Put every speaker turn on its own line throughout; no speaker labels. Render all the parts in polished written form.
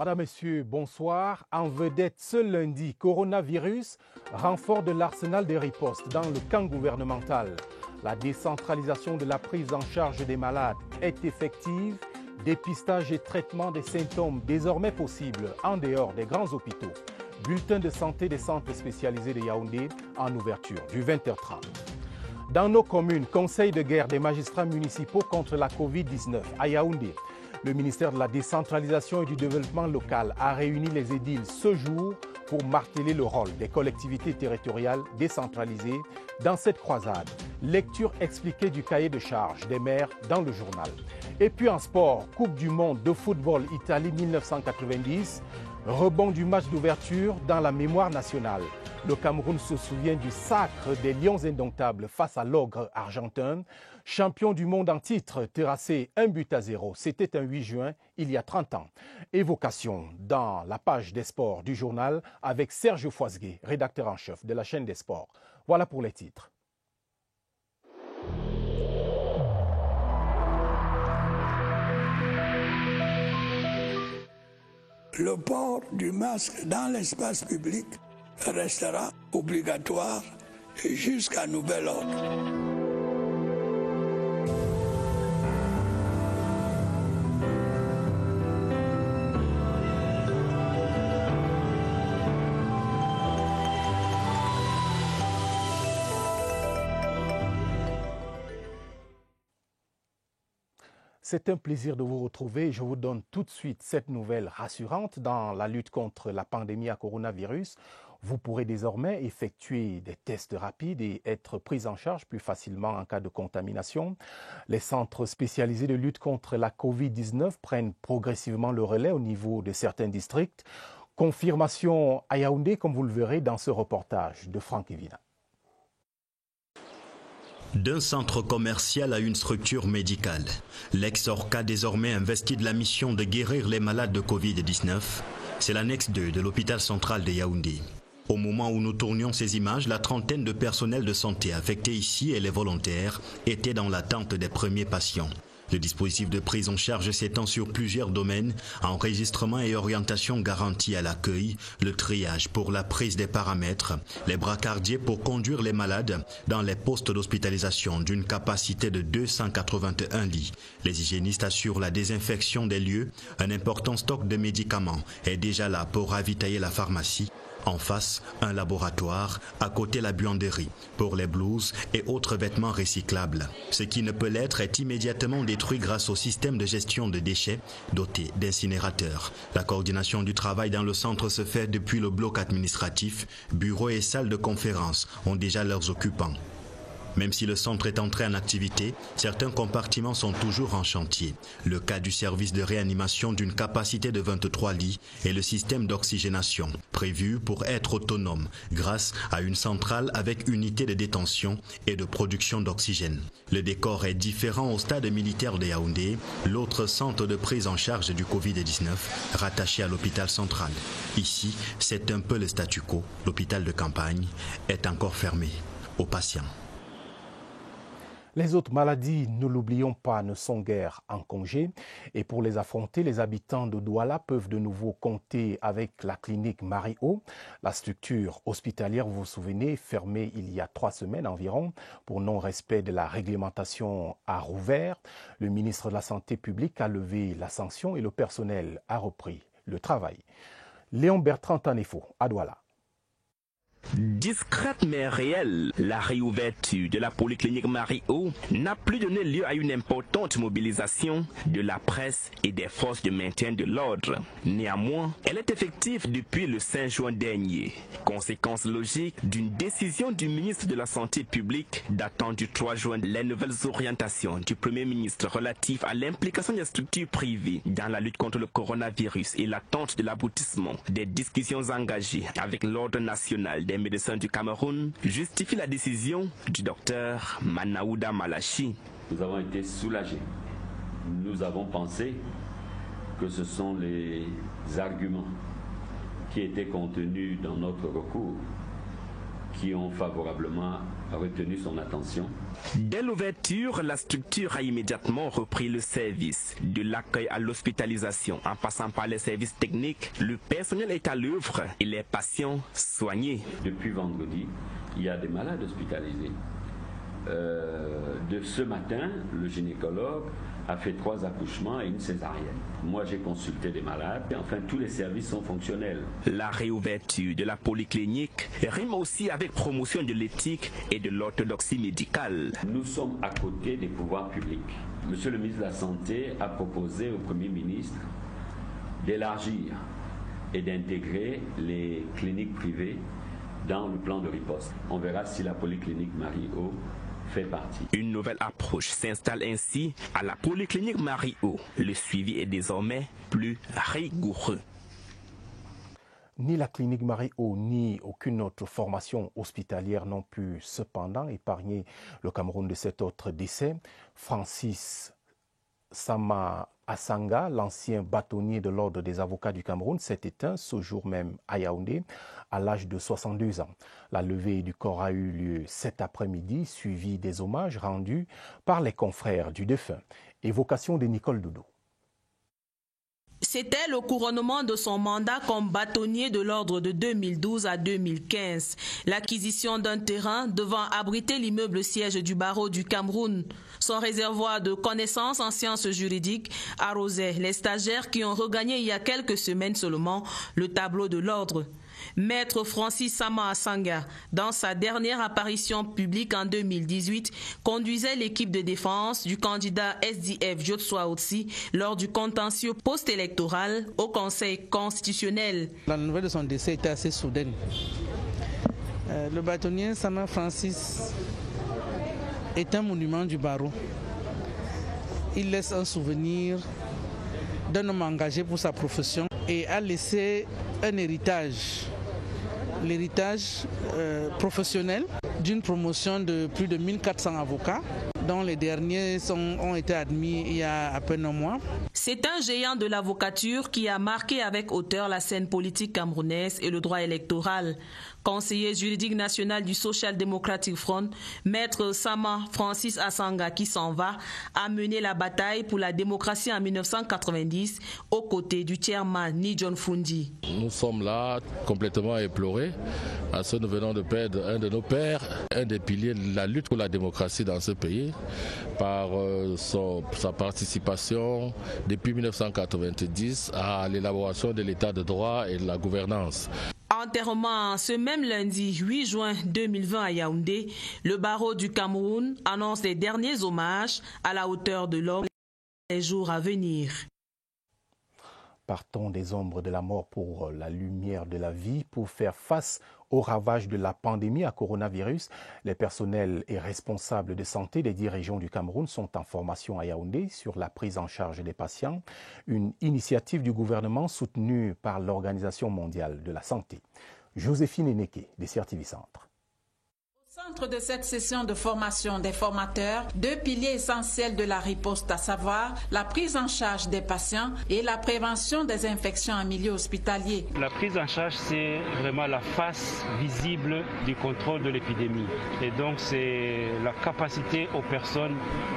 Madame, Messieurs, bonsoir. En vedette ce lundi, coronavirus, renfort de l'arsenal des ripostes dans le camp gouvernemental. La décentralisation de la prise en charge des malades est effective. Dépistage et traitement des symptômes désormais possibles en dehors des grands hôpitaux. Bulletin de santé des centres spécialisés de Yaoundé en ouverture du 20h30. Dans nos communes, conseil de guerre des magistrats municipaux contre la Covid-19 à Yaoundé. Le ministère de la décentralisation et du développement local a réuni les édiles ce jour pour marteler le rôle des collectivités territoriales décentralisées dans cette croisade. Lecture expliquée du cahier de charges des maires dans le journal. Et puis en sport, Coupe du monde de football Italie 1990, rebond du match d'ouverture dans la mémoire nationale. Le Cameroun se souvient du sacre des Lions indomptables face à l'ogre argentin. Champion du monde en titre, terrassé 1-0. C'était un 8 juin, il y a 30 ans. Évocation dans la page des sports du journal avec Serge Foisgué, rédacteur en chef de la chaîne des sports. Voilà pour les titres.
Le port du masque dans l'espace public restera obligatoire jusqu'à nouvel ordre.
C'est un plaisir de vous retrouver. Je vous donne tout de suite cette nouvelle rassurante dans la lutte contre la pandémie à coronavirus. Vous pourrez désormais effectuer des tests rapides et être pris en charge plus facilement en cas de contamination. Les centres spécialisés de lutte contre la Covid-19 prennent progressivement le relais au niveau de certains districts. Confirmation à Yaoundé, comme vous le verrez dans ce reportage de Franck Evina.
D'un centre commercial à une structure médicale, l'ex-ORCA désormais investi de la mission de guérir les malades de Covid-19, c'est l'annexe 2 de l'hôpital central de Yaoundé. Au moment où nous tournions ces images, la trentaine de personnels de santé affectés ici et les volontaires étaient dans l'attente des premiers patients. Le dispositif de prise en charge s'étend sur plusieurs domaines, enregistrement et orientation garantie à l'accueil, le triage pour la prise des paramètres, les bracardiers pour conduire les malades dans les postes d'hospitalisation d'une capacité de 281 lits. Les hygiénistes assurent la désinfection des lieux, un important stock de médicaments est déjà là pour ravitailler la pharmacie. En face, un laboratoire, à côté la buanderie, pour les blouses et autres vêtements recyclables. Ce qui ne peut l'être est immédiatement détruit grâce au système de gestion de déchets doté d'incinérateurs. La coordination du travail dans le centre se fait depuis le bloc administratif. Bureaux et salles de conférence ont déjà leurs occupants. Même si le centre est entré en activité, certains compartiments sont toujours en chantier. Le cas du service de réanimation d'une capacité de 23 lits et le système d'oxygénation, prévu pour être autonome grâce à une centrale avec unité de détention et de production d'oxygène. Le décor est différent au stade militaire de Yaoundé, l'autre centre de prise en charge du Covid-19, rattaché à l'hôpital central. Ici, c'est un peu le statu quo. L'hôpital de campagne est encore fermé aux patients.
Les autres maladies, ne l'oublions pas, ne sont guère en congé. Et pour les affronter, les habitants de Douala peuvent de nouveau compter avec la clinique Marie-O. La structure hospitalière, vous vous souvenez, fermée il y a 3 semaines environ pour non-respect de la réglementation, a rouvert. Le ministre de la Santé publique a levé la sanction et le personnel a repris le travail. Léon Bertrand Tanefo, à Douala.
Discrète mais réelle, la réouverture de la polyclinique Marie-O n'a plus donné lieu à une importante mobilisation de la presse et des forces de maintien de l'ordre. Néanmoins, elle est effective depuis le 5 juin dernier. Conséquence logique d'une décision du ministre de la Santé publique datant du 3 juin, les nouvelles orientations du Premier ministre relatives à l'implication des structures privées dans la lutte contre le coronavirus et l'attente de l'aboutissement des discussions engagées avec l'ordre national des médecins du Cameroun justifie la décision du docteur Manaouda Malachi.
Nous avons été soulagés. Nous avons pensé que ce sont les arguments qui étaient contenus dans notre recours qui ont favorablement retenu son attention.
Dès l'ouverture, la structure a immédiatement repris le service. De l'accueil à l'hospitalisation, en passant par les services techniques, le personnel est à l'œuvre et les patients soignés.
Depuis vendredi, il y a des malades hospitalisés. De ce matin, le gynécologue a fait 3 accouchements et une césarienne. Moi, j'ai consulté des malades. Enfin, tous les services sont fonctionnels.
La réouverture de la polyclinique rime aussi avec promotion de l'éthique et de l'orthodoxie médicale.
Nous sommes à côté des pouvoirs publics. Monsieur le ministre de la Santé a proposé au Premier ministre d'élargir et d'intégrer les cliniques privées dans le plan de riposte. On verra si la polyclinique Marie-O fait partie.
Une nouvelle approche s'installe ainsi à la polyclinique Marie-O. Le suivi est désormais plus rigoureux.
Ni la clinique Marie-O ni aucune autre formation hospitalière n'ont pu cependant épargner le Cameroun de cet autre décès. Francis Sama Asanga, l'ancien bâtonnier de l'Ordre des avocats du Cameroun, s'est éteint ce jour même à Yaoundé à l'âge de 62 ans. La levée du corps a eu lieu cet après-midi, suivi des hommages rendus par les confrères du défunt. Évocation de Nicole Doudou.
C'était le couronnement de son mandat comme bâtonnier de l'ordre de 2012 à 2015. L'acquisition d'un terrain devant abriter l'immeuble siège du barreau du Cameroun. Son réservoir de connaissances en sciences juridiques arrosait les stagiaires qui ont regagné il y a quelques semaines seulement le tableau de l'ordre. Maître Francis Sama Asanga, dans sa dernière apparition publique en 2018, conduisait l'équipe de défense du candidat SDF Joshua Otsi lors du contentieux post-électoral au Conseil constitutionnel.
La nouvelle de son décès était assez soudaine. Le bâtonnier Sama Francis est un monument du barreau. Il laisse un souvenir d'un homme engagé pour sa profession et a laissé un héritage, l'héritage professionnel d'une promotion de plus de 1400 avocats, dont les derniers ont été admis il y a à peine un mois.
C'est un géant de l'avocature qui a marqué avec hauteur la scène politique camerounaise et le droit électoral. Conseiller juridique national du Social Democratic Front, Maître Sama Francis Asanga, qui s'en va, a mené la bataille pour la démocratie en 1990 aux côtés du chairman Ni John Fundi.
Nous sommes là complètement éplorés parce que nous venons de perdre un de nos pères, un des piliers de la lutte pour la démocratie dans ce pays, par sa participation depuis 1990 à l'élaboration de l'état de droit et de la gouvernance.
Enterrement ce même lundi 8 juin 2020 à Yaoundé, le barreau du Cameroun annonce les derniers hommages à la hauteur de l'homme les jours à venir.
Partons des ombres de la mort pour la lumière de la vie. Pour faire face aux ravages de la pandémie à coronavirus, les personnels et responsables de santé des 10 régions du Cameroun sont en formation à Yaoundé sur la prise en charge des patients, une initiative du gouvernement soutenue par l'Organisation mondiale de la santé. Joséphine Eneke, des TV Centre.
Au centre de cette session de formation des formateurs, 2 piliers essentiels de la riposte, à savoir la prise en charge des patients et la prévention des infections en milieu hospitalier.
La prise en charge, c'est vraiment la face visible du contrôle de l'épidémie. Et donc, c'est la capacité aux personnes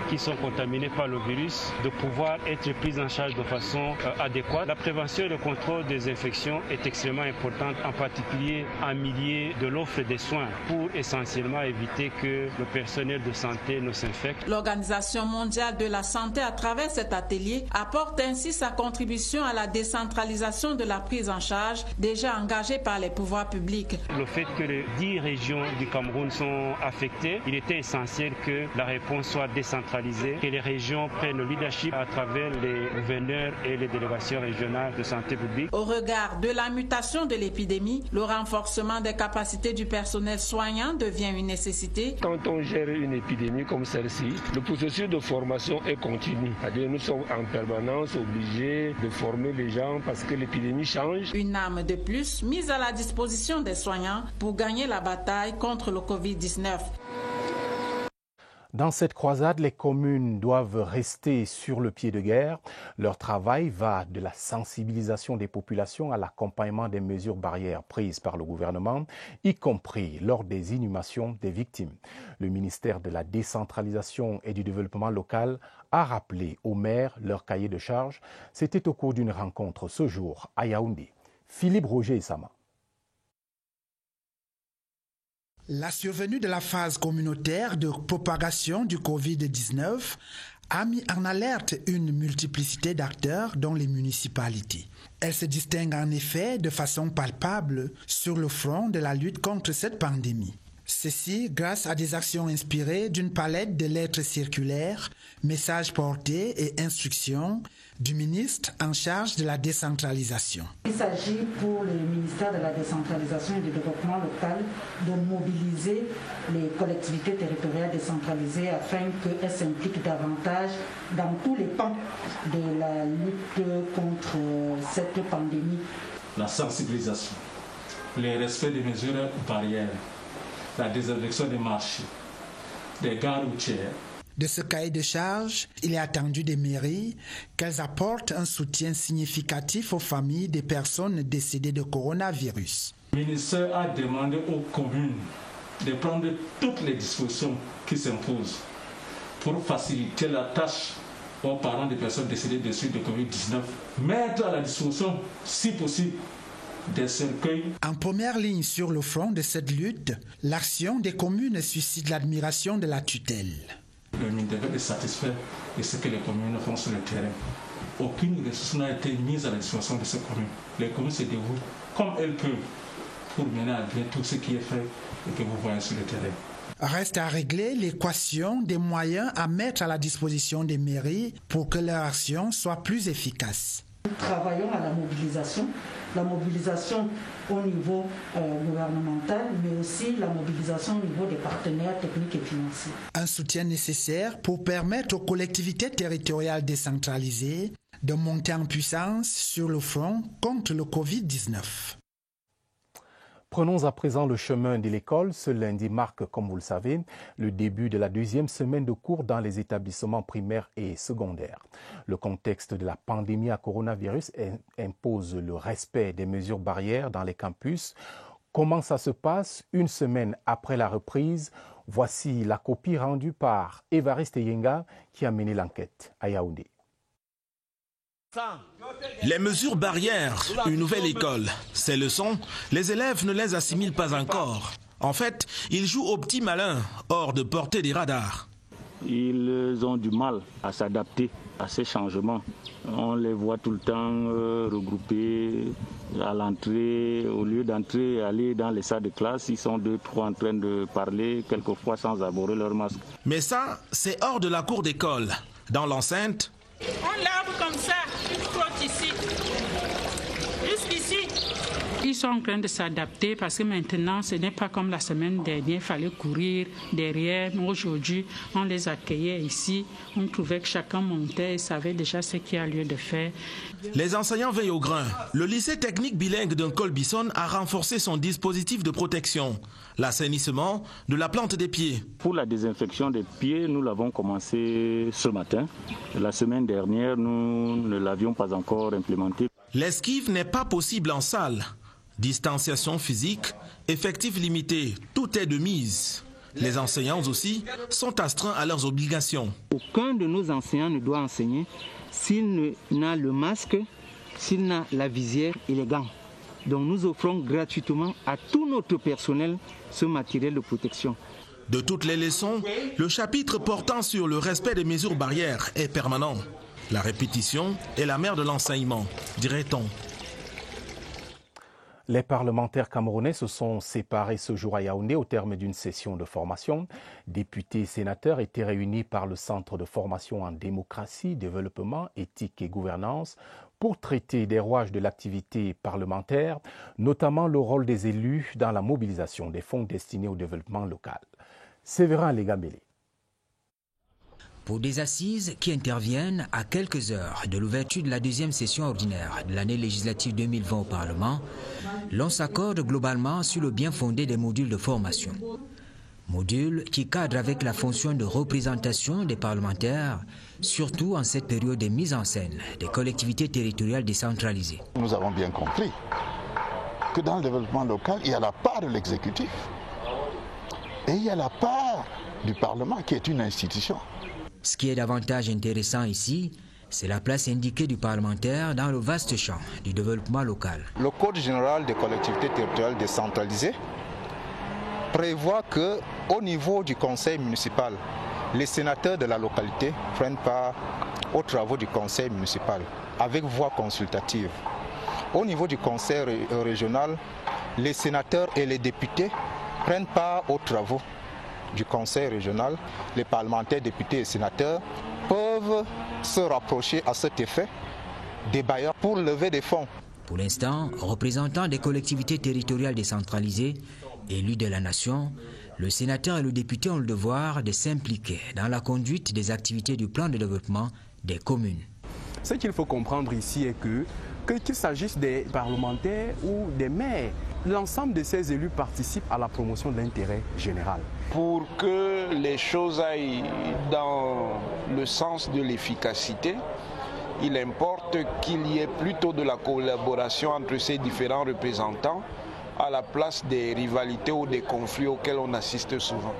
qui sont contaminées par le virus de pouvoir être prises en charge de façon adéquate. La prévention et le contrôle des infections est extrêmement importante, en particulier en milieu de l'offre des soins, pour essentiellement éviter que le personnel de santé ne s'infecte.
L'Organisation mondiale de la santé, à travers cet atelier, apporte ainsi sa contribution à la décentralisation de la prise en charge déjà engagée par les pouvoirs publics.
Le fait que les 10 régions du Cameroun sont affectées, il était essentiel que la réponse soit décentralisée, que les régions prennent le leadership à travers les gouverneurs et les délégations régionales de santé publique.
Au regard de la mutation de l'épidémie, le renforcement des capacités du personnel soignant devient une nécessité.
Quand on gère une épidémie comme celle-ci, le processus de formation est continu. C'est-à-dire nous sommes en permanence obligés de former les gens parce que l'épidémie change.
Une arme de plus mise à la disposition des soignants pour gagner la bataille contre le Covid-19.
Dans cette croisade, les communes doivent rester sur le pied de guerre. Leur travail va de la sensibilisation des populations à l'accompagnement des mesures barrières prises par le gouvernement, y compris lors des inhumations des victimes. Le ministère de la décentralisation et du développement local a rappelé aux maires leur cahier de charges. C'était au cours d'une rencontre ce jour à Yaoundé. Philippe Roger et Sama.
La survenue de la phase communautaire de propagation du Covid-19 a mis en alerte une multiplicité d'acteurs dont les municipalités. Elle se distingue en effet de façon palpable sur le front de la lutte contre cette pandémie. Ceci grâce à des actions inspirées d'une palette de lettres circulaires, messages portés et instructions du ministre en charge de la décentralisation.
Il s'agit pour le ministère de la décentralisation et du développement local de mobiliser les collectivités territoriales décentralisées afin qu'elles s'impliquent davantage dans tous les pans de la lutte contre cette pandémie.
La sensibilisation, le respect des mesures barrières, la désinfection des marchés, des gares routières.
De ce cahier de charges, il est attendu des mairies qu'elles apportent un soutien significatif aux familles des personnes décédées de coronavirus.
Le ministère a demandé aux communes de prendre toutes les dispositions qui s'imposent pour faciliter la tâche aux parents des personnes décédées de suite de Covid-19. Mettre à la disposition, si possible, des cercueils.
En première ligne sur le front de cette lutte, l'action des communes suscite l'admiration de la tutelle.
Le ministère est satisfait de ce que les communes font sur le terrain. Aucune ressource n'a été mise à la disposition de ces communes. Les communes se dévouent comme elles peuvent pour mener à bien tout ce qui est fait et que vous voyez sur le terrain.
Reste à régler l'équation des moyens à mettre à la disposition des mairies pour que leur action soit plus efficace.
Nous travaillons à la mobilisation au niveau gouvernemental, mais aussi la mobilisation au niveau des partenaires techniques et financiers.
Un soutien nécessaire pour permettre aux collectivités territoriales décentralisées de monter en puissance sur le front contre le Covid-19.
Prenons à présent le chemin de l'école. Ce lundi marque, comme vous le savez, le début de la deuxième semaine de cours dans les établissements primaires et secondaires. Le contexte de la pandémie à coronavirus impose le respect des mesures barrières dans les campus. Comment ça se passe une semaine après la reprise? Voici la copie rendue par Évariste Yenga qui a mené l'enquête à Yaoundé.
Les mesures barrières, une nouvelle école. Ces leçons, les élèves ne les assimilent pas encore. En fait, ils jouent au petit malin, hors de portée des radars.
Ils ont du mal à s'adapter à ces changements. On les voit tout le temps regroupés à l'entrée. Au lieu d'entrer et aller dans les salles de classe, ils sont 2-3 en train de parler, quelquefois sans aborder leur masque.
Mais ça, c'est hors de la cour d'école. Dans l'enceinte,
on lave comme ça, une flotte ici, jusqu'ici.
Ils sont en train de s'adapter parce que maintenant, ce n'est pas comme la semaine dernière, il fallait courir derrière. Mais aujourd'hui, on les accueillait ici. On trouvait que chacun montait et savait déjà ce qu'il y a lieu de faire.
Les enseignants veillent au grain. Le lycée technique bilingue de Colbison a renforcé son dispositif de protection. L'assainissement de la plante des pieds.
Pour la désinfection des pieds, nous l'avons commencé ce matin. La semaine dernière, nous ne l'avions pas encore implémenté.
L'esquive n'est pas possible en salle. Distanciation physique, effectifs limités, tout est de mise. Les enseignants aussi sont astreints à leurs obligations.
Aucun de nos enseignants ne doit enseigner s'il n'a le masque, s'il n'a la visière et les gants. Donc nous offrons gratuitement à tout notre personnel ce matériel de protection.
De toutes les leçons, le chapitre portant sur le respect des mesures barrières est permanent. La répétition est la mère de l'enseignement, dirait-on.
Les parlementaires camerounais se sont séparés ce jour à Yaoundé au terme d'une session de formation. Députés et sénateurs étaient réunis par le Centre de formation en démocratie, développement, éthique et gouvernance pour traiter des rouages de l'activité parlementaire, notamment le rôle des élus dans la mobilisation des fonds destinés au développement local. Séverin Legambélé.
Pour des assises qui interviennent à quelques heures de l'ouverture de la deuxième session ordinaire de l'année législative 2020 au Parlement, l'on s'accorde globalement sur le bien fondé des modules de formation. Module qui cadre avec la fonction de représentation des parlementaires, surtout en cette période de mise en scène des collectivités territoriales décentralisées.
Nous avons bien compris que dans le développement local, il y a la part de l'exécutif et il y a la part du Parlement qui est une institution.
Ce qui est davantage intéressant ici, c'est la place indiquée du parlementaire dans le vaste champ du développement local.
Le Code général des collectivités territoriales décentralisées prévoit qu'au niveau du conseil municipal, les sénateurs de la localité prennent part aux travaux du conseil municipal avec voix consultative. Au niveau du conseil régional, les sénateurs et les députés prennent part aux travaux du conseil régional. Les parlementaires, députés et sénateurs peuvent se rapprocher à cet effet des bailleurs pour lever des fonds.
Pour l'instant, représentants des collectivités territoriales décentralisées, élus de la nation, le sénateur et le député ont le devoir de s'impliquer dans la conduite des activités du plan de développement des communes.
Ce qu'il faut comprendre ici est qu'il s'agisse des parlementaires ou des maires, l'ensemble de ces élus participent à la promotion de l'intérêt général.
Pour que les choses aillent dans le sens de l'efficacité, il importe qu'il y ait plutôt de la collaboration entre ces différents représentants à la place des rivalités ou des conflits auxquels on assiste souvent.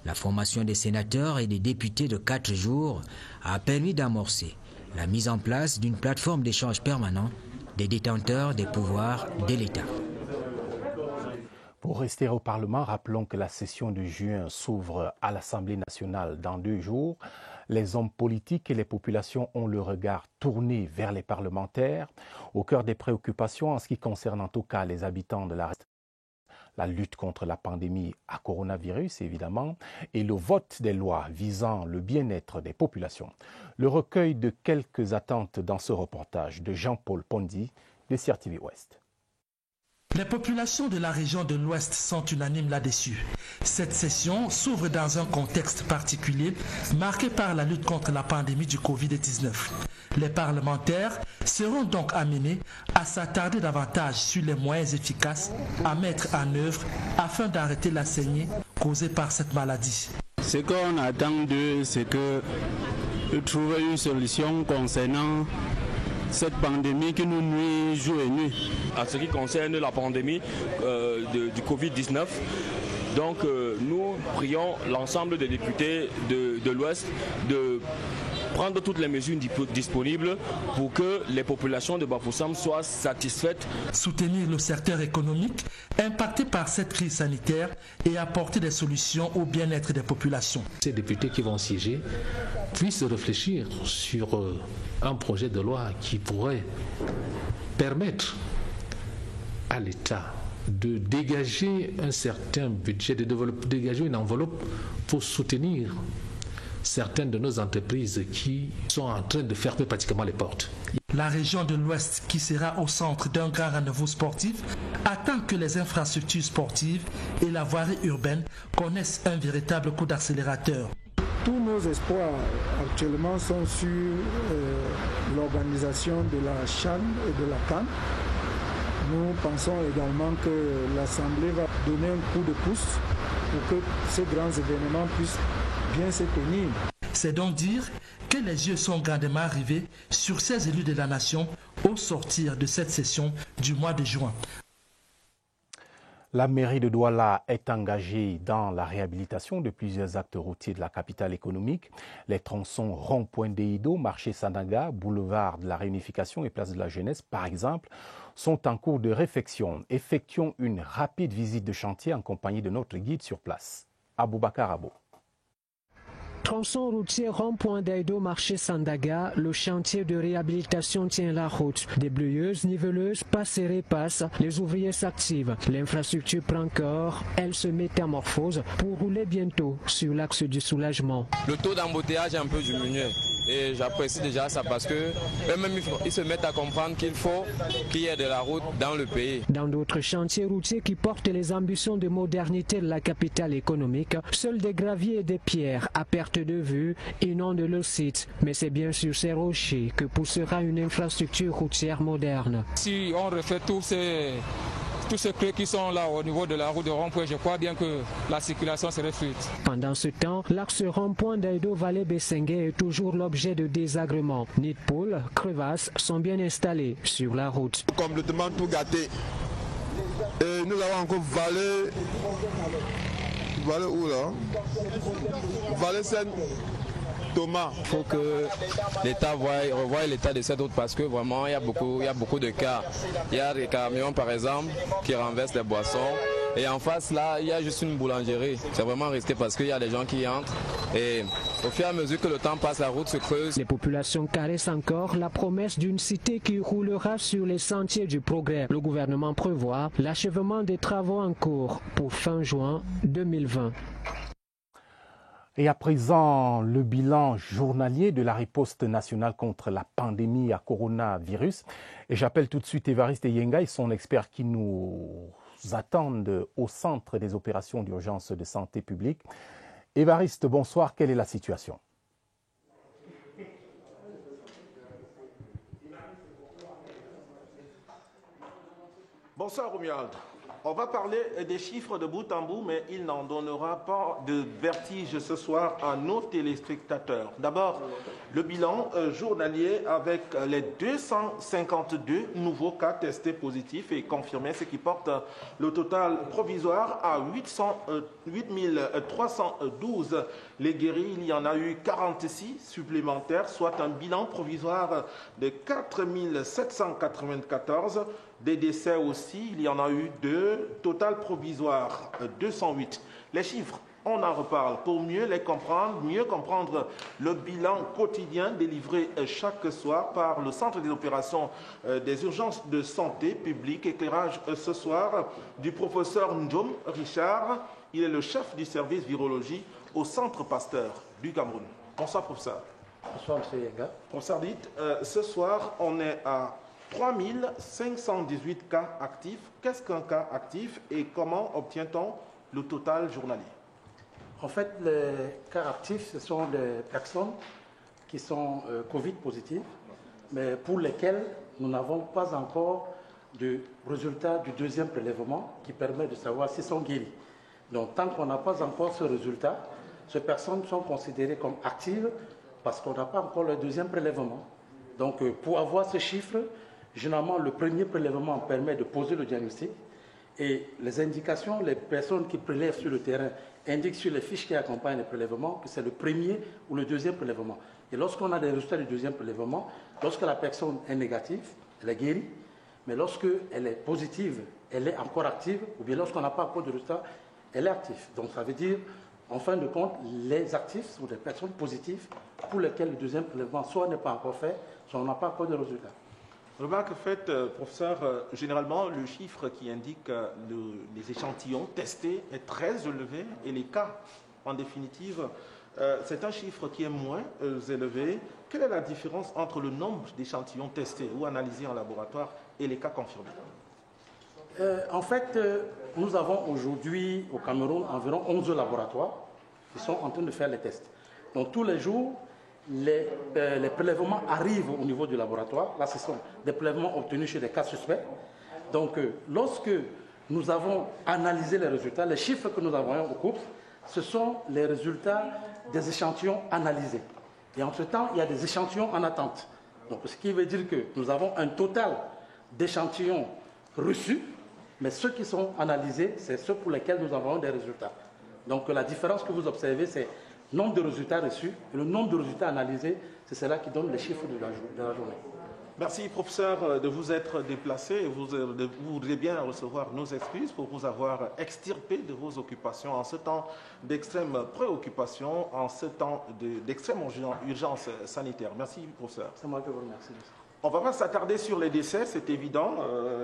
La formation des sénateurs et des députés de 4 jours a permis d'amorcer la mise en place d'une plateforme d'échange permanent des détenteurs des pouvoirs de l'État.
Pour rester au Parlement, rappelons que la session de juin s'ouvre à l'Assemblée nationale dans 2 jours. Les hommes politiques et les populations ont le regard tourné vers les parlementaires. Au cœur des préoccupations en ce qui concerne en tout cas les habitants de la lutte contre la pandémie à coronavirus, évidemment, et le vote des lois visant le bien-être des populations. Le recueil de quelques attentes dans ce reportage de Jean-Paul Pondy de CRTV Ouest.
Les populations de la région de l'Ouest sont unanimes là-dessus. Cette session s'ouvre dans un contexte particulier marqué par la lutte contre la pandémie du Covid-19. Les parlementaires seront donc amenés à s'attarder davantage sur les moyens efficaces à mettre en œuvre afin d'arrêter la saignée causée par cette maladie.
Ce qu'on attend d'eux, c'est de trouver une solution concernant cette pandémie qui nous nuit jour et nuit.
En ce qui concerne la pandémie du Covid-19, donc nous prions l'ensemble des députés de l'Ouest de prendre toutes les mesures disponibles pour que les populations de Bafoussam soient satisfaites.
Soutenir le secteur économique impacté par cette crise sanitaire et apporter des solutions au bien-être des populations.
Ces députés qui vont siéger puissent réfléchir sur un projet de loi qui pourrait permettre à l'État de dégager un certain budget, de dégager une enveloppe pour soutenir certaines de nos entreprises qui sont en train de fermer pratiquement les portes.
La région de l'Ouest, qui sera au centre d'un grand rendez-vous sportif, attend que les infrastructures sportives et la voirie urbaine connaissent un véritable coup d'accélérateur.
Tous nos espoirs actuellement sont sur l'organisation de la CHAN et de la CAN. Nous pensons également que l'Assemblée va donner un coup de pouce pour que ces grands événements puissent bien se tenir.
C'est donc dire que les yeux sont grandement rivés sur ces élus de la nation au sortir de cette session du mois de juin.
La mairie de Douala est engagée dans la réhabilitation de plusieurs actes routiers de la capitale économique. Les tronçons rond-point d'Eido, marché Sandaga, boulevard de la Réunification et place de la Jeunesse, par exemple, sont en cours de réfection. Effectuons une rapide visite de chantier en compagnie de notre guide sur place, Aboubakar Abo.
Tronçon routier rond-point d'Eido, marché Sandaga, le chantier de réhabilitation tient la route. Déblayeuses, niveleuses, passent et repassent, les ouvriers s'activent. L'infrastructure prend corps, elle se métamorphose pour rouler bientôt sur l'axe du soulagement.
Le taux d'embouteillage est un peu diminué et j'apprécie déjà ça parce que eux-mêmes ils se mettent à comprendre qu'il faut qu'il y ait de la route dans le pays.
Dans d'autres chantiers routiers qui portent les ambitions de modernité de la capitale économique, seuls des graviers et des pierres à perte de vue inondent le site. Mais c'est bien sur ces rochers que poussera une infrastructure routière moderne.
Si on refait tous
tous ceux qui sont là au niveau de la route de rond-point, je crois bien que la circulation serait fluide.
Pendant ce temps, l'axe rond-point d'Aïdo-Vallée-Bessengue est toujours l'objet de désagréments. Nids de poules, crevasses sont bien installés sur la route.
Complètement tout gâté. Et nous avons encore Vallée où là? Vallée Seine. Thomas.
Il faut que l'État revoie l'état de cette route parce que vraiment il y a beaucoup de cas. Il y a des camions par exemple qui renversent des boissons et en face là il y a juste une boulangerie. C'est vraiment risqué parce qu'il y a des gens qui entrent et au fur et à mesure que le temps passe la route se creuse.
Les populations caressent encore la promesse d'une cité qui roulera sur les sentiers du progrès. Le gouvernement prévoit l'achèvement des travaux en cours pour fin juin 2020.
Et à présent, le bilan journalier de la riposte nationale contre la pandémie à coronavirus. Et j'appelle tout de suite Évariste Yenga et son expert qui nous attendent au centre des opérations d'urgence de santé publique. Évariste, bonsoir, quelle est la situation?
Bonsoir Romuald. On va parler des chiffres de bout en bout, mais il n'en donnera pas de vertige ce soir à nos téléspectateurs. D'abord, le bilan journalier avec les 252 nouveaux cas testés positifs et confirmés, ce qui porte le total provisoire à 8312. Les guéris, il y en a eu 46 supplémentaires, soit un bilan provisoire de 4794. Des décès aussi, il y en a eu 2, total provisoire 208. Les chiffres, on en reparle pour mieux les comprendre, mieux comprendre le bilan quotidien délivré chaque soir par le Centre des opérations des urgences de santé publique. Éclairage ce soir du professeur Ndjom Richard. Il est le chef du service virologie au Centre Pasteur du Cameroun. Bonsoir professeur.
Bonsoir M. Yenga.
Professeur, dites, ce soir on est à 3518 cas actifs. Qu'est-ce qu'un cas actif et comment obtient-on le total journalier?
En fait, les cas actifs, ce sont des personnes qui sont Covid positives, mais pour lesquelles nous n'avons pas encore de résultat du deuxième prélèvement qui permet de savoir s'ils sont guéris. Donc, tant qu'on n'a pas encore ce résultat, ces personnes sont considérées comme actives parce qu'on n'a pas encore le deuxième prélèvement. Donc, pour avoir ce chiffre, généralement, le premier prélèvement permet de poser le diagnostic et les indications, les personnes qui prélèvent sur le terrain indiquent sur les fiches qui accompagnent le prélèvement que c'est le premier ou le deuxième prélèvement. Et lorsqu'on a des résultats du deuxième prélèvement, lorsque la personne est négative, elle est guérie, mais lorsqu'elle est positive, elle est encore active, ou bien lorsqu'on n'a pas encore de résultat, elle est active. Donc ça veut dire, en fin de compte, les actifs sont des personnes positives pour lesquelles le deuxième prélèvement soit n'est pas encore fait, soit on n'a pas encore de résultat.
Remarque faite, professeur, généralement, le chiffre qui indique les échantillons testés est très élevé et les cas, en définitive, c'est un chiffre qui est moins élevé. Quelle est la différence entre le nombre d'échantillons testés ou analysés en laboratoire et les cas confirmés?
En fait, nous avons aujourd'hui au Cameroun environ 11 laboratoires qui sont en train de faire les tests. Donc tous les jours, les prélèvements arrivent au niveau du laboratoire. Là, ce sont des prélèvements obtenus chez des cas suspects. Donc, lorsque nous avons analysé les résultats, les chiffres que nous envoyons au COUPS, ce sont les résultats des échantillons analysés. Et en ce temps, il y a des échantillons en attente. Donc, ce qui veut dire que nous avons un total d'échantillons reçus, mais ceux qui sont analysés, c'est ceux pour lesquels nous avons des résultats. Donc, la différence que vous observez, c'est le nombre de résultats reçus et le nombre de résultats analysés, c'est cela qui donne les chiffres de la journée.
Merci, professeur, de vous être déplacé et vous voudrez bien recevoir nos excuses pour vous avoir extirpé de vos occupations en ce temps d'extrême préoccupation, en ce temps d'extrême urgence sanitaire. Merci, professeur.
C'est moi qui vous remercie.
On ne va pas s'attarder sur les décès, c'est évident.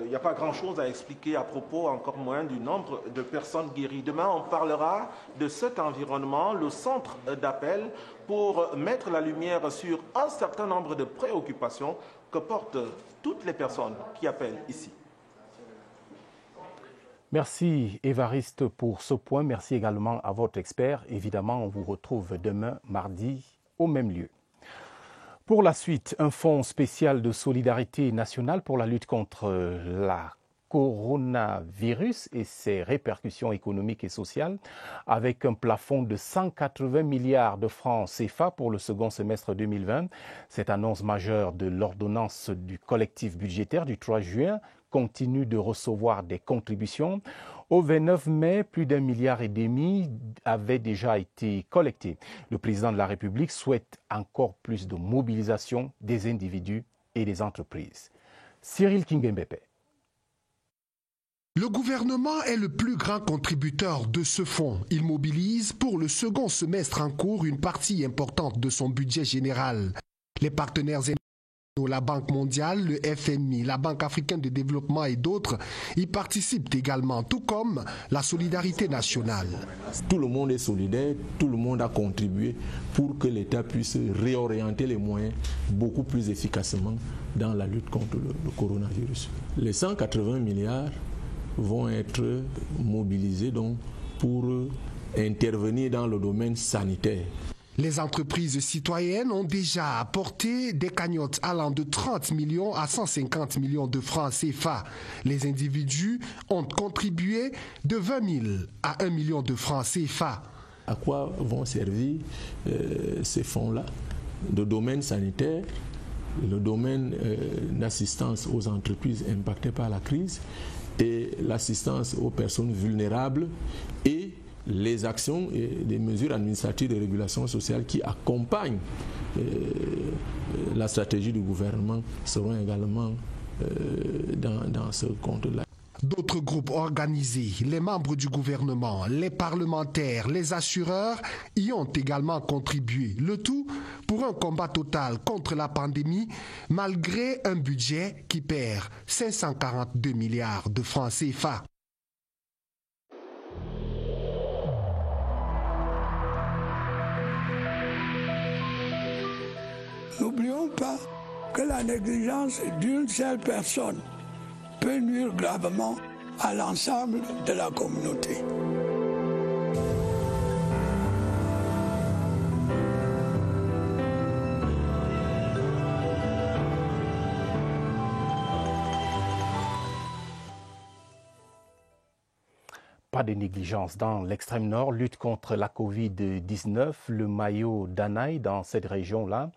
Il n'y a pas grand-chose à expliquer à propos, encore moins du nombre de personnes guéries. Demain, on parlera de cet environnement, le centre d'appel, pour mettre la lumière sur un certain nombre de préoccupations que portent toutes les personnes qui appellent ici.
Merci Évariste pour ce point. Merci également à votre expert. Évidemment, on vous retrouve demain, mardi, au même lieu. Pour la suite, un fonds spécial de solidarité nationale pour la lutte contre la coronavirus et ses répercussions économiques et sociales, avec un plafond de 180 milliards de francs CFA pour le second semestre 2020. Cette annonce majeure de l'ordonnance du collectif budgétaire du 3 juin continue de recevoir des contributions. Au 29 mai, plus d'1,5 milliard avait déjà été collecté. Le président de la République souhaite encore plus de mobilisation des individus et des entreprises. Cyril Kingembepe.
Le gouvernement est le plus grand contributeur de ce fonds. Il mobilise pour le second semestre en cours une partie importante de son budget général. Les partenaires internationaux, la Banque mondiale, le FMI, la Banque africaine de développement et d'autres y participent également, tout comme la solidarité nationale.
Tout le monde est solidaire, tout le monde a contribué pour que l'État puisse réorienter les moyens beaucoup plus efficacement dans la lutte contre le coronavirus. Les 180 milliards vont être mobilisés donc pour intervenir dans le domaine sanitaire.
Les entreprises citoyennes ont déjà apporté des cagnottes allant de 30 millions à 150 millions de francs CFA. Les individus ont contribué de 20 000 à 1 million de francs CFA.
À quoi vont servir ces fonds-là? Le domaine sanitaire, le domaine d'assistance aux entreprises impactées par la crise, et l'assistance aux personnes vulnérables et les actions et des mesures administratives de régulation sociale qui accompagnent la stratégie du gouvernement seront également dans ce compte-là.
D'autres groupes organisés, les membres du gouvernement, les parlementaires, les assureurs y ont également contribué. Le tout pour un combat total contre la pandémie, malgré un budget qui perd 542 milliards de francs CFA.
N'oublions pas que la négligence d'une seule personne peut nuire gravement à l'ensemble de la communauté.
Pas de négligence dans l'extrême nord, lutte contre la Covid-19, le maillot d'Anaï dans cette région-là.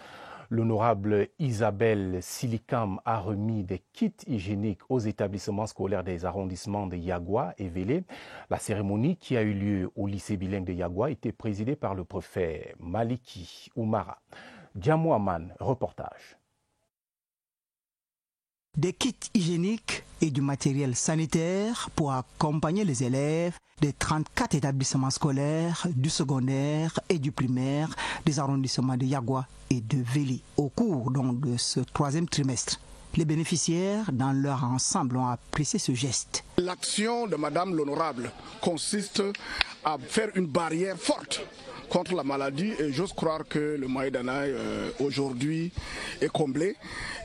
L'honorable Isabelle Silicam a remis des kits hygiéniques aux établissements scolaires des arrondissements de Yagua et Vélé. La cérémonie qui a eu lieu au lycée bilingue de Yagua était présidée par le préfet Maliki Oumara. Diamo Aman, reportage.
Des kits hygiéniques et du matériel sanitaire pour accompagner les élèves des 34 établissements scolaires du secondaire et du primaire des arrondissements de Yagua et de Vélé. Au cours donc de ce troisième trimestre, les bénéficiaires dans leur ensemble ont apprécié ce geste.
L'action de Madame l'Honorable consiste à faire une barrière forte contre la maladie et j'ose croire que le maillot d'Anaï aujourd'hui est comblé.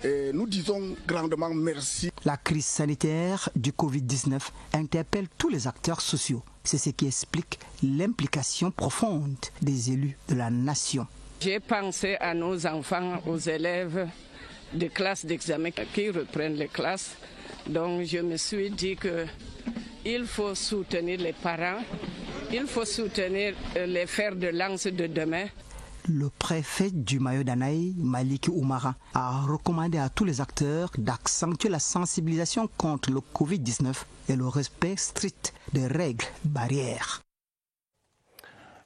Et nous disons grandement merci.
La crise sanitaire du Covid-19 interpelle tous les acteurs sociaux. C'est ce qui explique l'implication profonde des élus de la nation.
J'ai pensé à nos enfants, aux élèves de classes d'examen qui reprennent les classes. Donc je me suis dit qu'il faut soutenir les parents. Il faut soutenir les fers de lance de demain.
Le préfet du maillot d'Anaï, Maliki Oumara, a recommandé à tous les acteurs d'accentuer la sensibilisation contre le Covid-19 et le respect strict des règles barrières.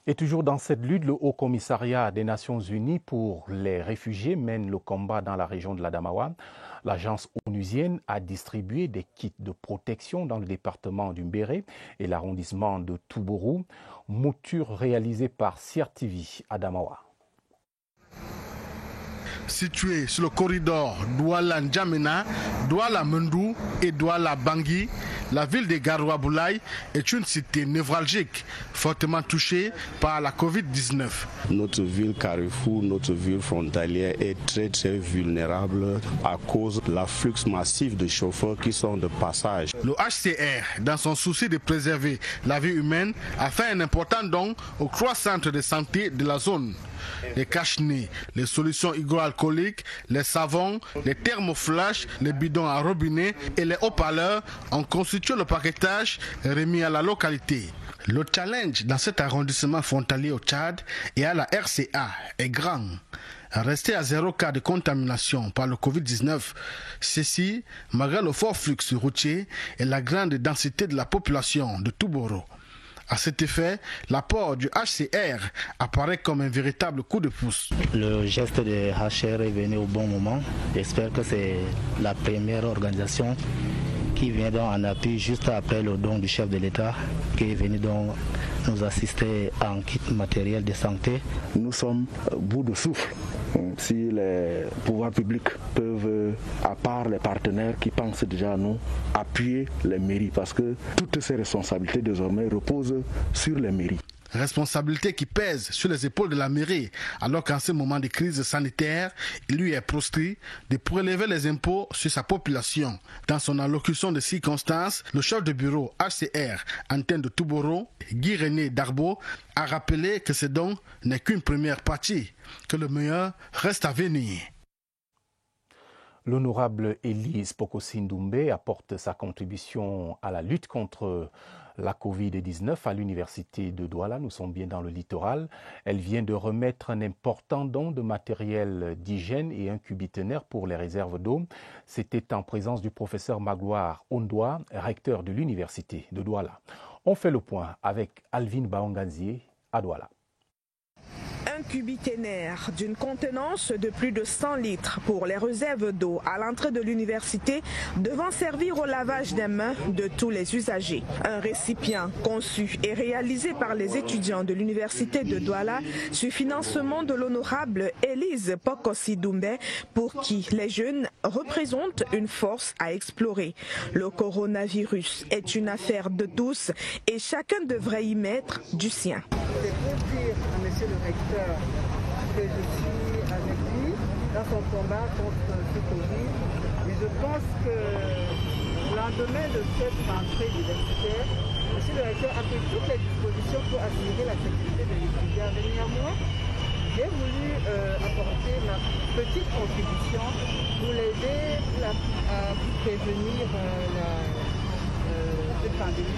Et toujours dans cette lutte, le Haut Commissariat des Nations Unies pour les réfugiés mène le combat dans la région de l'Adamawa. L'agence onusienne a distribué des kits de protection dans le département du Mbéré et l'arrondissement de Toubourou, mouture réalisée par CRTV Adamawa.
Situé sur le corridor Douala-N'Djamena, Douala-Mendou et Douala-Bangui, la ville de Garoua-Boulaye est une cité névralgique, fortement touchée par la Covid-19.
Notre ville Carrefour, notre ville frontalière est très vulnérable à cause de l'afflux massif de chauffeurs qui sont de passage.
Le HCR, dans son souci de préserver la vie humaine, a fait un important don aux 3 centres de santé de la zone.
les cache-nez, les solutions hydroalcooliques, les savons, les thermoflash, les bidons à robinet et les haut-parleurs ont constitué le paquetage remis à la localité. Le challenge dans cet arrondissement frontalier au Tchad et à la RCA est grand. Rester à 0 cas de contamination par le Covid-19, ceci malgré le fort flux routier et la grande densité de la population de Touboro. À cet effet, l'apport du HCR apparaît comme un véritable coup de pouce.
Le geste de HCR est venu au bon moment. J'espère que c'est la première organisation qui vient donc en appui juste après le don du chef de l'État qui est venu donc nous assister en kit matériel de santé.
Nous sommes au bout de souffle. Si les pouvoirs publics peuvent, à part les partenaires qui pensent déjà à nous, appuyer les mairies parce que toutes ces responsabilités désormais reposent sur les mairies.
Responsabilité qui pèse sur les épaules de la mairie, alors qu'en ce moment de crise sanitaire, il lui est proscrit de prélever les impôts sur sa population. Dans son allocution de circonstances, le chef de bureau HCR antenne de Touboro, Guy René Darbo, a rappelé que ce don n'est qu'une première partie, que le meilleur reste à venir.
L'honorable Élise Pokosi-Ndoumbe apporte sa contribution à la lutte contre la Covid-19 à l'université de Douala. Nous sommes bien dans le littoral. Elle vient de remettre un important don de matériel d'hygiène et un cubitonnaire pour les réserves d'eau. C'était en présence du professeur Magloire Ondoa, recteur de l'université de Douala. On fait le point avec Alvin Baonganzié à Douala.
Un cubitonnaire d'une contenance de plus de 100 litres pour les réserves d'eau à l'entrée de l'université devant servir au lavage des mains de tous les usagers. Un récipient conçu et réalisé par les étudiants de l'université de Douala sur financement de l'honorable Élise Pokosi-Ndoumbe pour qui les jeunes représentent une force à explorer. Le coronavirus est une affaire de tous et chacun devrait y mettre du sien.
C'est pour dire à monsieur le recteur que je suis avec lui dans son combat contre ce Covid. Mais je pense que le lendemain de cette rentrée universitaire, monsieur le recteur a pris toutes les dispositions pour assurer la sécurité de l'étudiant. Néanmoins, j'ai voulu apporter ma petite contribution pour l'aider à prévenir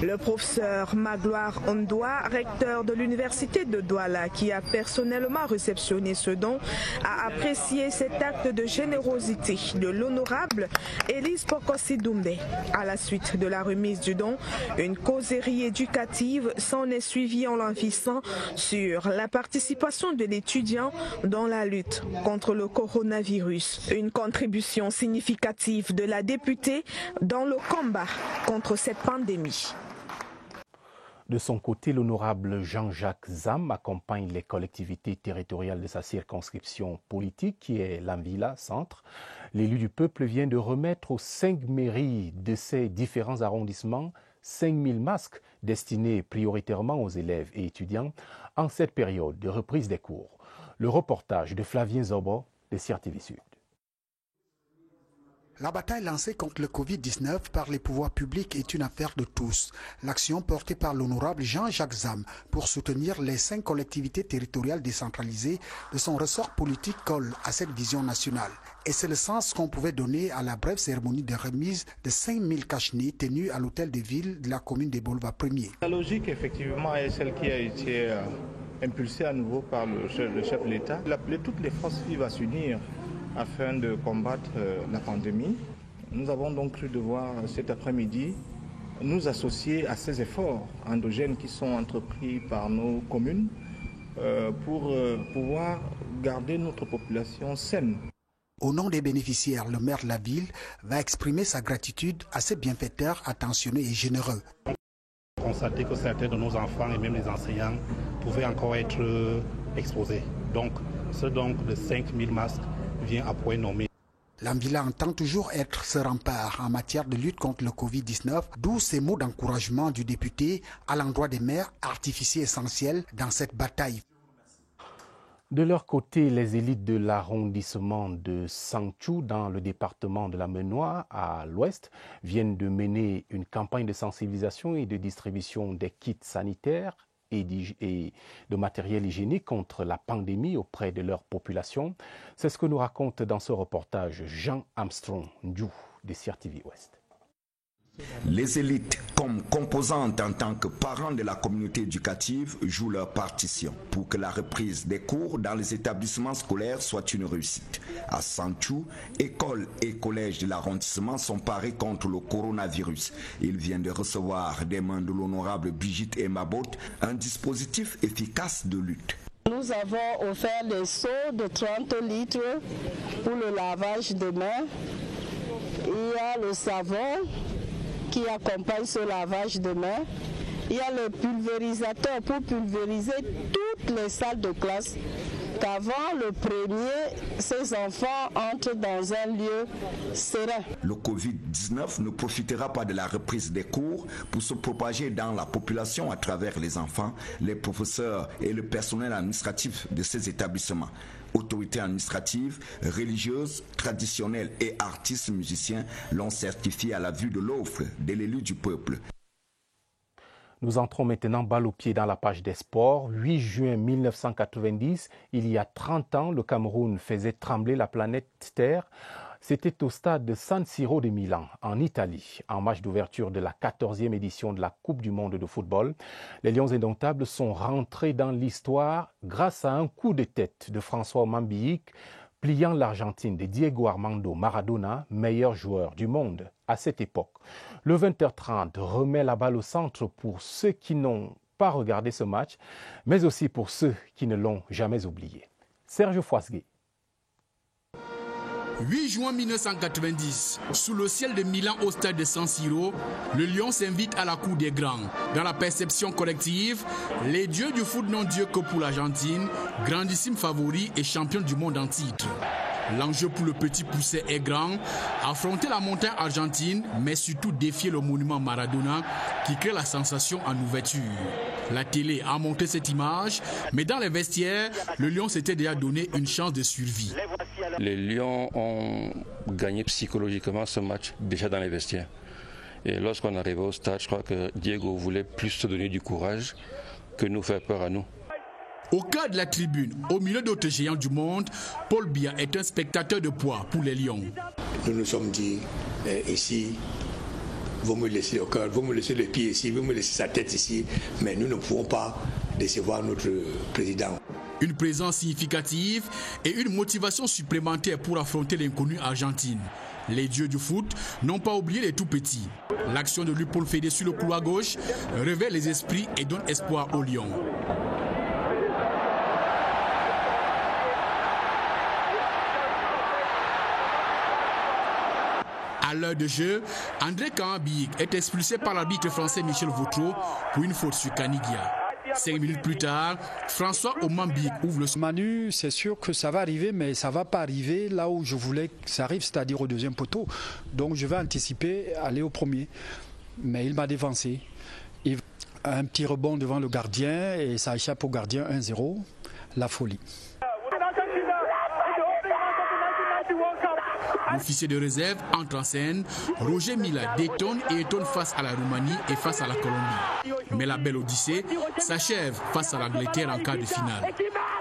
le professeur Magloire Ondoa, recteur de l'université de Douala, qui a personnellement réceptionné ce don, a apprécié cet acte de générosité de l'honorable Élise Pokosi-Ndoumbe. À la suite de la remise du don, une causerie éducative s'en est suivie en l'invissant sur la participation de l'étudiant dans la lutte contre le coronavirus. Une contribution significative de la députée dans le combat contre cette pandémie.
De son côté, l'honorable Jean-Jacques Zam accompagne les collectivités territoriales de sa circonscription politique qui est l'Anvila Centre. L'élu du peuple vient de remettre aux 5 mairies de ces différents arrondissements 5000 masques destinés prioritairement aux élèves et étudiants en cette période de reprise des cours. Le reportage de Flavien Zobo de CRTV Sud.
La bataille lancée contre le Covid-19 par les pouvoirs publics est une affaire de tous. L'action portée par l'honorable Jean-Jacques Zam pour soutenir les 5 collectivités territoriales décentralisées de son ressort politique colle à cette vision nationale. Et c'est le sens qu'on pouvait donner à la brève cérémonie de remise de 5000 cache-nez tenue à l'hôtel de ville de la commune de Bolva 1er.
La logique, effectivement, est celle qui a été impulsée à nouveau par le chef de l'État. Il a appelé toutes les forces vives à s'unir afin de combattre la pandémie. Nous avons donc cru devoir cet après-midi nous associer à ces efforts endogènes qui sont entrepris par nos communes pour pouvoir garder notre population saine.
Au nom des bénéficiaires, le maire de la ville va exprimer sa gratitude à ces bienfaiteurs attentionnés et généreux.
Constater que certains de nos enfants et même les enseignants pouvaient encore être exposés. Donc, ce don de 5000 masques vient à point nommé.
L'Anvila entend toujours être ce rempart en matière de lutte contre le Covid-19, d'où ces mots d'encouragement du député à l'endroit des maires, artificiers essentiels dans cette bataille.
De leur côté, les élites de l'arrondissement de Sangchou, dans le département de la Menoie, à l'ouest, viennent de mener une campagne de sensibilisation et de distribution des kits sanitaires et de matériel hygiénique contre la pandémie auprès de leur population. C'est ce que nous raconte dans ce reportage Jean Armstrong Ndiou de CRTV Ouest.
Les élites, comme composantes en tant que parents de la communauté éducative, jouent leur partition pour que la reprise des cours dans les établissements scolaires soit une réussite. À Sanchou, écoles et collèges de l'arrondissement sont parés contre le coronavirus. Il vient de recevoir des mains de l'honorable Brigitte Emabot un dispositif efficace de lutte.
Nous avons offert des seaux de 30 litres pour le lavage des mains. Il y a le savon qui accompagne ce lavage de mains. Il y a le pulvérisateur pour pulvériser toutes les salles de classe. Qu'avant le premier, ces enfants entrent dans un lieu serein.
Le Covid-19 ne profitera pas de la reprise des cours pour se propager dans la population à travers les enfants, les professeurs et le personnel administratif de ces établissements. Autorités administratives, religieuses, traditionnelles et artistes musiciens l'ont certifié à la vue de l'offre de l'élu du peuple.
Nous entrons maintenant balle au pied dans la page des sports. 8 juin 1990, il y a 30 ans, le Cameroun faisait trembler la planète Terre. C'était au stade de San Siro de Milan, en Italie, en match d'ouverture de la 14e édition de la Coupe du monde de football. Les Lions indomptables sont rentrés dans l'histoire grâce à un coup de tête de François Mambiik, pliant l'Argentine de Diego Armando Maradona, meilleur joueur du monde à cette époque. Le 20h30 remet la balle au centre pour ceux qui n'ont pas regardé ce match, mais aussi pour ceux qui ne l'ont jamais oublié. Serge Foisgué.
8 juin 1990, sous le ciel de Milan au stade de San Siro, le Lion s'invite à la cour des grands. Dans la perception collective, les dieux du foot n'ont Dieu que pour l'Argentine, grandissime favori et champion du monde en titre. L'enjeu pour le petit pousset est grand, affronter la montagne argentine, mais surtout défier le monument Maradona qui crée la sensation en ouverture. La télé a montré cette image, mais dans les vestiaires, le Lion s'était déjà donné une chance de survie.
Les Lions ont gagné psychologiquement ce match déjà dans les vestiaires. Et lorsqu'on arrivait au stade, je crois que Diego voulait plus se donner du courage que nous faire peur à nous.
Au cœur de la tribune, au milieu d'autres géants du monde, Paul Biya est un spectateur de poids pour les Lions.
Nous nous sommes dit, ici, vous me laissez au cœur, vous me laissez le pied ici, vous me laissez sa tête ici, mais nous ne pouvons pas décevoir notre président.
Une présence significative et une motivation supplémentaire pour affronter l'inconnu Argentine. Les dieux du foot n'ont pas oublié les tout-petits. L'action de Paul Fédé sur le couloir gauche réveille les esprits et donne espoir aux Lions. À l'heure de jeu, André Kamabik est expulsé par l'arbitre français Michel Vautreau pour une faute sur Kanigia. 5 minutes plus tard, François Omambik ouvre le...
Manu, c'est sûr que ça va arriver, mais ça ne va pas arriver là où je voulais que ça arrive, c'est-à-dire au deuxième poteau. Donc je vais anticiper, aller au premier. Mais il m'a dévancé. Un petit rebond devant le gardien et ça échappe au gardien 1-0. La folie.
L'officier de réserve entre en scène. Roger Mila détonne et étonne face à la Roumanie et face à la Colombie. Mais la belle Odyssée s'achève face à l'Angleterre en quart de finale.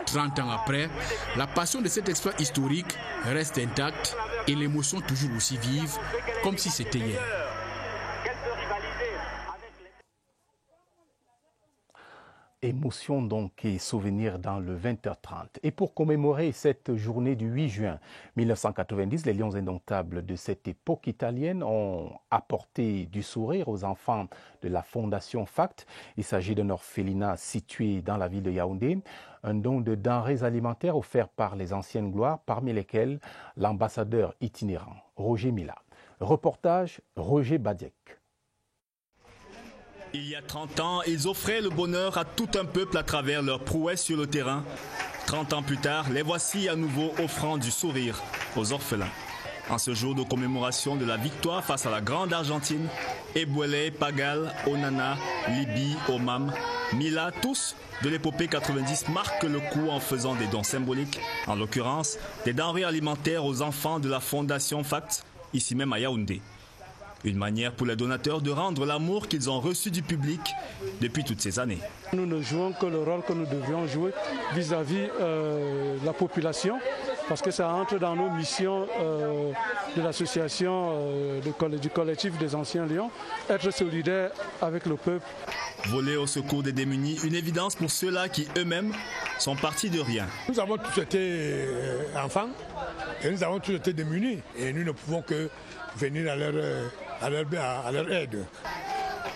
30 ans après, la passion de cet exploit historique reste intacte et l'émotion toujours aussi vive, comme si c'était hier.
Émotion donc et souvenir dans le 20h30. Et pour commémorer cette journée du 8 juin 1990, les Lions indomptables de cette époque italienne ont apporté du sourire aux enfants de la Fondation FACT. Il s'agit d'un orphelinat situé dans la ville de Yaoundé. Un don de denrées alimentaires offert par les anciennes gloires, parmi lesquelles l'ambassadeur itinérant Roger Mila. Reportage Roger Badiek.
Il y a 30 ans, ils offraient le bonheur à tout un peuple à travers leur prouesse sur le terrain. 30 ans plus tard, les voici à nouveau offrant du sourire aux orphelins. En ce jour de commémoration de la victoire face à la Grande Argentine, Ebouele, Pagal, Onana, Libi, Omam, Mila, tous de l'épopée 90 marquent le coup en faisant des dons symboliques, en l'occurrence des denrées alimentaires aux enfants de la Fondation FACT, ici même à Yaoundé. Une manière pour les donateurs de rendre l'amour qu'ils ont reçu du public depuis toutes ces années.
Nous ne jouons que le rôle que nous devrions jouer vis-à-vis de la population, parce que ça entre dans nos missions de l'association du collectif des Anciens Lions, être solidaire avec le peuple.
Voler au secours des démunis, une évidence pour ceux-là qui eux-mêmes sont partis de rien.
Nous avons tous été enfants et nous avons tous été démunis et nous ne pouvons que venir à leur aide.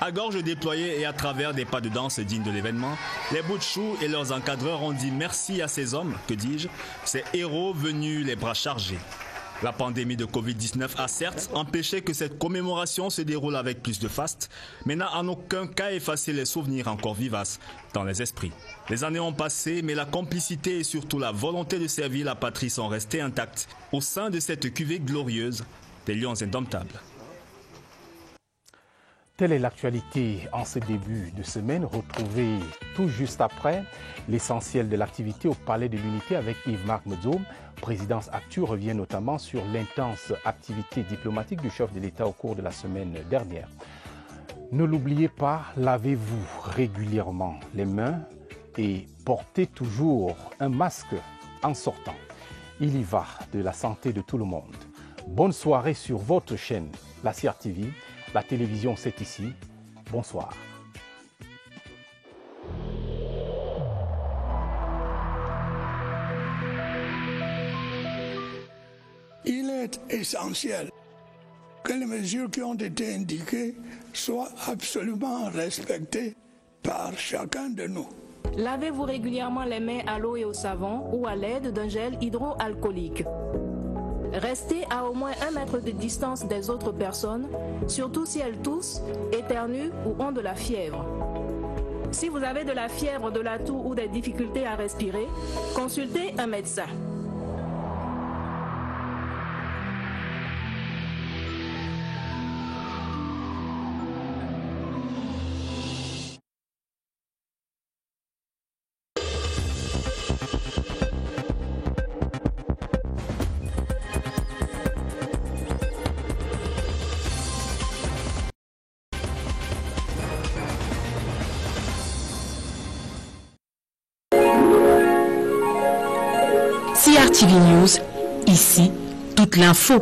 À gorge déployée et à travers des pas de danse dignes de l'événement, les Boutchous et leurs encadreurs ont dit merci à ces hommes, que dis-je, ces héros venus les bras chargés. La pandémie de Covid-19 a certes empêché que cette commémoration se déroule avec plus de faste, mais n'a en aucun cas effacé les souvenirs encore vivaces dans les esprits. Les années ont passé, mais la complicité et surtout la volonté de servir la patrie sont restées intactes au sein de cette cuvée glorieuse des Lions indomptables.
Telle est l'actualité en ce début de semaine. Retrouvez tout juste après l'essentiel de l'activité au Palais de l'Unité avec Yves-Marc Medzo. Présidence Actu revient notamment sur l'intense activité diplomatique du chef de l'État au cours de la semaine dernière. Ne l'oubliez pas, lavez-vous régulièrement les mains et portez toujours un masque en sortant. Il y va de la santé de tout le monde. Bonne soirée sur votre chaîne, la CRTV. La télévision, c'est ici. Bonsoir.
Il est essentiel que les mesures qui ont été indiquées soient absolument respectées par chacun de nous.
Lavez-vous régulièrement les mains à l'eau et au savon ou à l'aide d'un gel hydroalcoolique. Restez à au moins 1 mètre de distance des autres personnes, surtout si elles toussent, éternuent ou ont de la fièvre. Si vous avez de la fièvre, de la toux ou des difficultés à respirer, consultez un médecin.
CRTV News, ici, toute l'info.